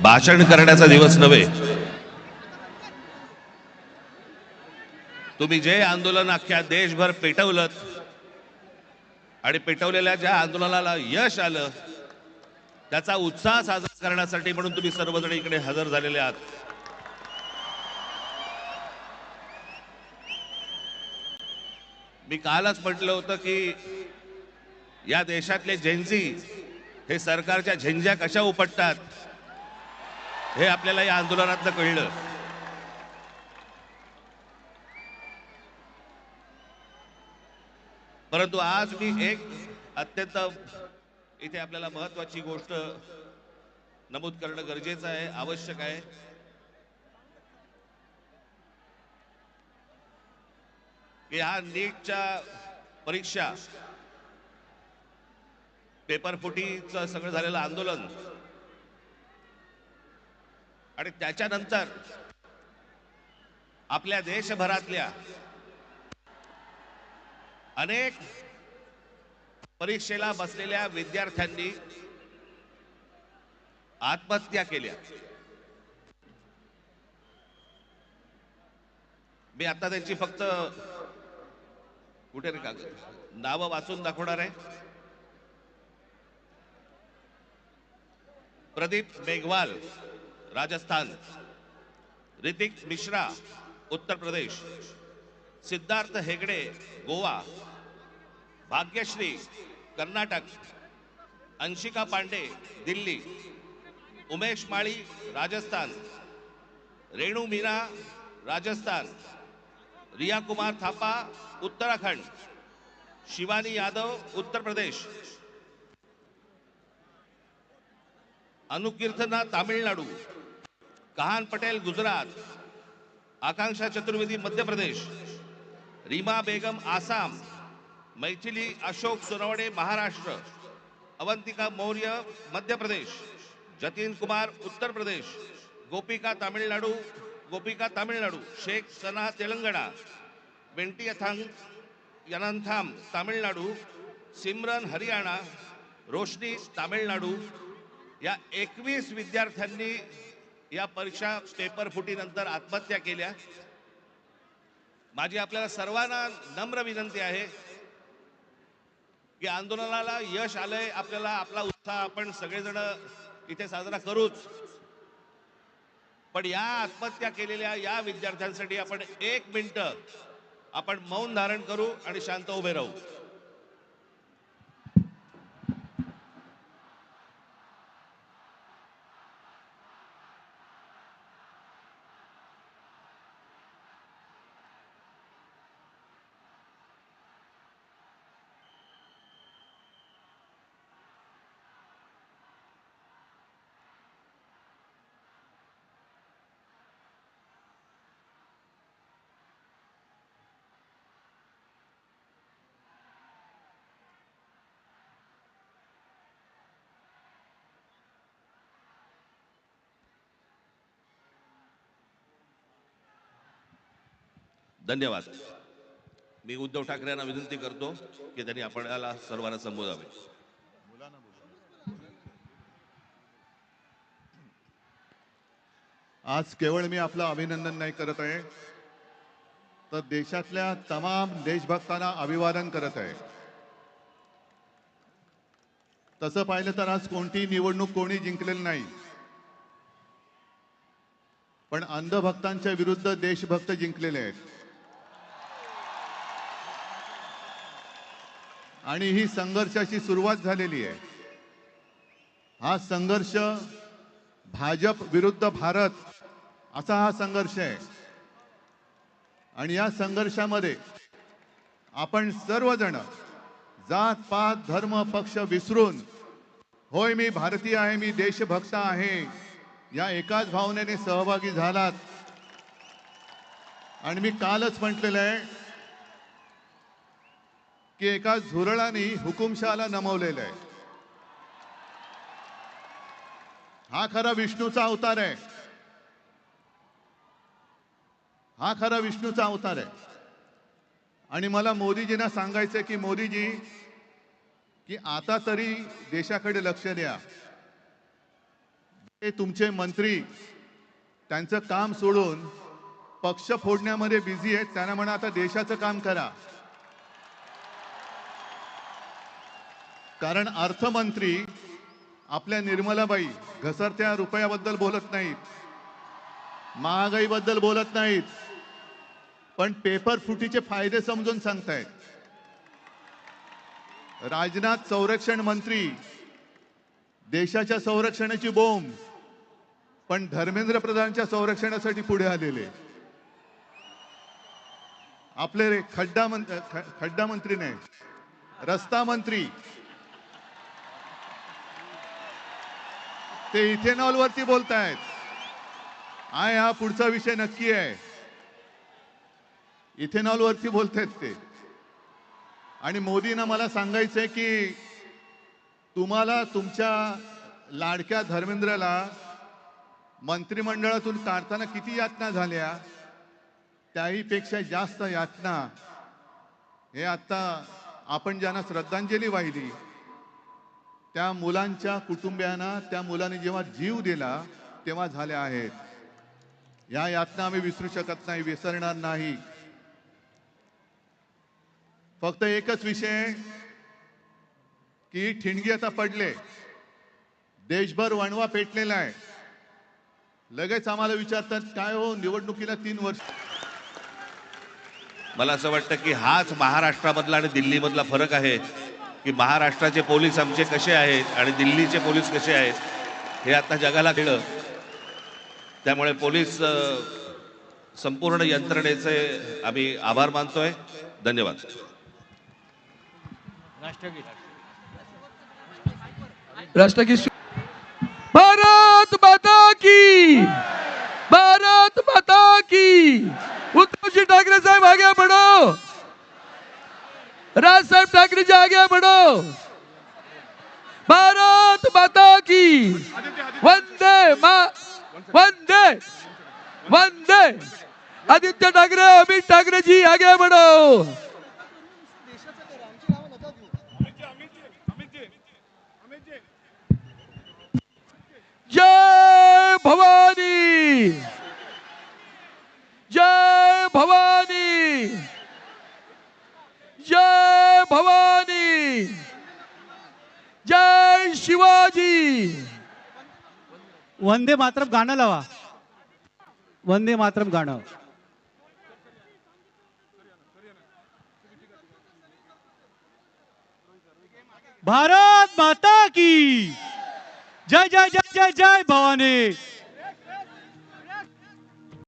भाषण करण्याचा दिवस नव्हे। तुम्ही जे आंदोलन अख्ख्या देशभर पेटवलं आणि पेटवलेल्या ज्या आंदोलनाला यश आलं त्याचा उत्साह साजरा करण्यासाठी म्हणून तुम्ही सर्वजण इकडे हजर झालेले आहात। मी कालच म्हटलं होतं की या देशातले जेन्झी हे सरकारच्या झेंझ्या कशा उपटतात हे आपल्याला या आंदोलनातनं कळलं। परंतु आज मी एक अत्यंत इथे आपल्याला महत्त्वाची गोष्ट नमूद करणं गरजेचं आहे, आवश्यक आहे। की हा नीटच्या परीक्षा पेपर फुटीचं सगळं झालेलं आंदोलन आणि त्याच्यानंतर आपल्या देशभरातल्या अनेक परीक्षेला बसलेल्या विद्यार्थ्यांनी आत्महत्या केल्या। मी आता त्यांची फक्त कुठे रे कागद नावं वाचून दाखवणार आहे। प्रदीप मेघवाल राजस्थान, ऋतिक मिश्रा उत्तर प्रदेश, सिद्धार्थ हेगड़े गोवा, भाग्यश्री कर्नाटक, अंशिका पांडे दिल्ली, उमेश माळी राजस्थान, रेणु मीना राजस्थान, रिया कुमार थापा उत्तराखंड, शिवानी यादव उत्तर प्रदेश, अनुकीर्तना तामिळनाडू, कहान पटेल गुजरात, आकांक्षा चतुर्वेदी मध्य प्रदेश, रीमा बेगम आसाम, मैथिली अशोक सोनवणे महाराष्ट्र, अवंतिका मौर्य मध्य प्रदेश, जतीन कुमार उत्तर प्रदेश, गोपिका तामिळनाडू, शेख सना तेलंगणा, वेंटी यनंथाम तामिळनाडू, सिमरन हरियाणा, रोशनी तामिळनाडू या 21 विद्यार्थ्यांनी या परीक्षा पेपर फुटीनंतर आत्महत्या केल्या। माझी आपल्याला सर्वांना नम्र विनंती आहे की आंदोलनाला यश आलंय, आपल्याला आपला उत्साह आपण सगळेजण इथे साजरा करूच, पण या आत्महत्या केलेल्या या विद्यार्थ्यांसाठी आपण 1 मिनिट आपण मौन धारण करू आणि शांत उभे राहू। धन्यवाद। मी उद्धव ठाकरे यांना विनंती करतो की त्यांनी आपल्याला सर्वांना संबोधावे। आज केवळ मी आपलं अभिनंदन नाही करत आहे, तर देशातल्या तमाम देशभक्तांना अभिवादन करत आहे। तसं पाहिलं तर आज कोणती निवडणूक कोणी जिंकलेली नाही, पण अंधभक्तांच्या विरुद्ध देशभक्त जिंकलेले आहेत। आणि ही संघर्षाची सुरुवात झालेली आहे। हा संघर्ष भाजप विरुद्ध भारत असा हा संघर्ष आहे। आणि या संघर्षामध्ये आपण सर्वजण जात पात धर्म पक्ष विसरून, होय मी भारतीय आहे, मी देशभक्त आहे या एकाच भावनेने सहभागी झालात। आणि मी कालच म्हटलेलं आहे की एका झुरळाने हुकुमशहाला नमवलेलं आहे। हा खरा विष्णूचा अवतार आहे, हा खरा विष्णूचा अवतार आहे। आणि मला मोदीजींना सांगायचं की मोदीजी, की आता तरी देशाकडे लक्ष द्या। ते तुमचे मंत्री त्यांचं काम सोडून पक्ष फोडण्यामध्ये बिझी आहेत. त्यांना म्हणा आता देशाचं काम करा. कारण अर्थमंत्री आपल्या निर्मलाबाई घसरत्या रुपयाबद्दल बोलत नाहीत, महागाईबद्दल बोलत नाहीत, पण पेपर फुटीचे फायदे समजून सांगतायत. राजनाथ संरक्षण मंत्री देशाच्या संरक्षणाची बोंब, पण धर्मेंद्र प्रधानच्या संरक्षणासाठी पुढे आलेले. आपले खड्डा मंत्री नाही, रस्ता मंत्री ते इथेनॉल वरती बोलतायत. हा पुढचा विषय नक्की आहे. इथेनॉल वरती बोलतायत ते. आणि मोदींना मला सांगायचंय की तुम्हाला तुमच्या लाडक्या धर्मेंद्रला मंत्रिमंडळातून काढताना किती यातना झाल्या, त्याही पेक्षा जास्त यातना हे आता आपण ज्यांना श्रद्धांजली वाहिली त्या मुलांच्या कुटुंबियांना, त्या मुलाने जेव्हा जीव दिला तेव्हा झाल्या आहेत. या यातना आम्ही विसरू शकत नाही, विसरणार नाही. फक्त एकच विषय की ठिणगी आता पडले, देशभर वणवा पेटलेला आहे. लगेच आम्हाला विचारतात काय हो निवडणुकीला 3 वर्ष. मला असं वाटतं की हाच महाराष्ट्रामधला आणि दिल्लीमधला फरक आहे की महाराष्ट्राचे पोलीस आमचे कसे आहेत आणि दिल्लीचे पोलीस कसे आहेत हे आता जगाला कळलं. त्यामुळे पोलीस संपूर्ण यंत्रणेचे आम्ही आभार मानतोय. धन्यवाद. राष्ट्रगीत. भारत माता की, भारत माता की. उद्धवजी ठाकरे साहब आगे बढ़ो, राज साहब ठाकरे जी आगे बढ़ो. भारत माता की. वंदे वंदे वंदे. आदित्य ठाकरे, अमित ठाकरे जी आगे बढ़ो. जय भवानी, जय भवानी, जय भवानी, जय शिवाजी. वंदे मातरम गाणं लावा. वंदे मातरम गाणं. भारत माता की जय जय जय जय जय भवानी.